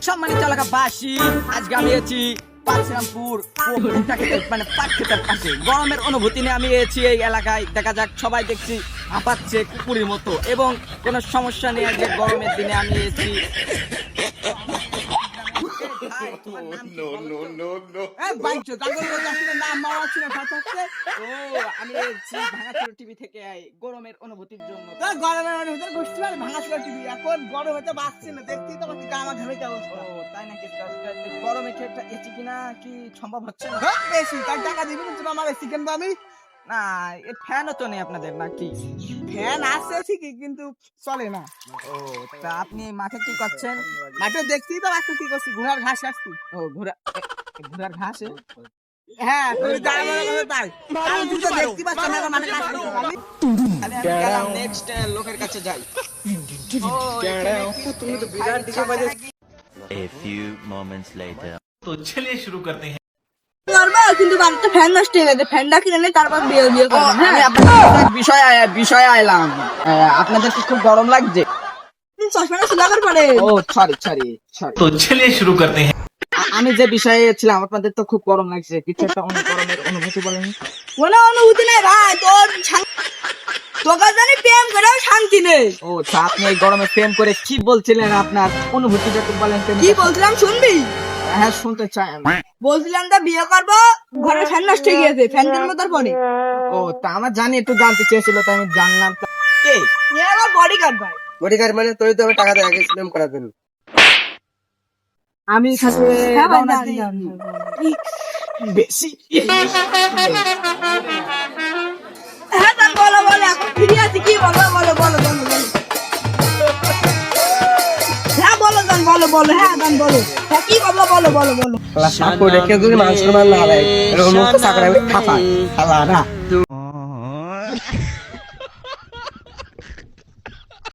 সম্মানিত এলাকাবাসী, আজকে আমি এসেছি পাঁচরামপুর মানে পাট খেতার পাশে। গরমের অনুভূতি নিয়ে আমি এসেছি এই এলাকায়। দেখা যাক, সবাই দেখছি হাঁপাচ্ছে কুকুরের মতো, এবং কোনো সমস্যা নেই। আজকে গরমের দিনে আমি এসেছি। টিভি থেকে গরমের অনুভূতির জন্য। গরমের অনুভূতি বুঝতে পারি, ভাঙাচোরা টিভি এখন গরম হতে পারছি না, দেখতেই তো পাচ্ছি গামা ঘামে অবস্থা। ও তাই নাকি? গরমে কি একটা এসি কিনা কি সম্ভব হচ্ছে না? বেশি তার টাকা দিবি কিন্তু আমার এসি কিনবো আমি। না, এ ফ্যানও তো নেই আপনাদের নাকি? ফ্যান আছে ঠিকই কিন্তু চলে না। ও, তা আপনি মাঠে কি করছেন? মাঠে দেখতেই তো পাচ্ছি কি করছি, ঘোড়ার ঘাস কাটছি। ও, ঘোড়ার ঘাসে? হ্যাঁ তুমি যাই মনে করো তাই, আমি তো দেখতে পাচ্ছি না মাঠে ঘাস কাটছি আমি। তাহলে আমি গেলাম, নেক্সট লোকের কাছে যাই। ও, তুমি তো বিরাট দিকে বাজে। A few moments later. तो चलिए शुरू करते हैं। করবো কিন্তু বাড়িতে ফ্যান নষ্ট হয়ে গেছে, ফ্যানটা কিনে নিয়ে তারপর বিয়ে ও, করবো। আমি হ্যাঁ, আপনাদের এক বিষয়ে আইলাম। আপনাদের কি খুব গরম লাগছে? চশমাটা সুলাবার পরে ও সরি। तो चलिए शुरू करते हैं। আমি যে বিষয়ে ছিলাম, আপনাদের তো খুব গরম লাগছে। কিছু একটা গরমের অনুভূতি বলেন। কোনো অনুভূতি নেই ভাই, তোকে জানি প্রেম করেও শান্তি নেই। ও, তা আপনি এই গরমে প্রেম করে কি বলছিলেন? আপনার অনুভূতিটা একটু বলেন। কি বলছিলাম শুনবি? হ্যাঁ, শুনতে চাই আমি। বলছিলাম তো বিয়ে করবো, ঘরে ফ্যান নষ্ট হয়ে গেছে, ফ্যান কিনবো তারপরে। ও, তা আমার একটু জানতে চেয়েছিল, তাই আমি জানলাম। তা কে? এ আমার বডিগার্ড ভাই। বডিগার্ড মানে তুই তো আমি টাকা দেয় আগে প্রেম করার জন্য। আমি সাথে হ্যাঁ ভাই, রওনা দাঁড়ান, দিই। দাঁড়ান। বেশি হ্যাঁ তা বলো এখন ফিরে আছি, কি বলো বলো। হ্যাঁ বলো দান, বলো হ্যাঁ দান বলো। হ্যাঁ কি বলো বলো। সাপো রেখে যদি মাংস মান না হয় এরকম তো চাকরি আমি খাপা খালা না।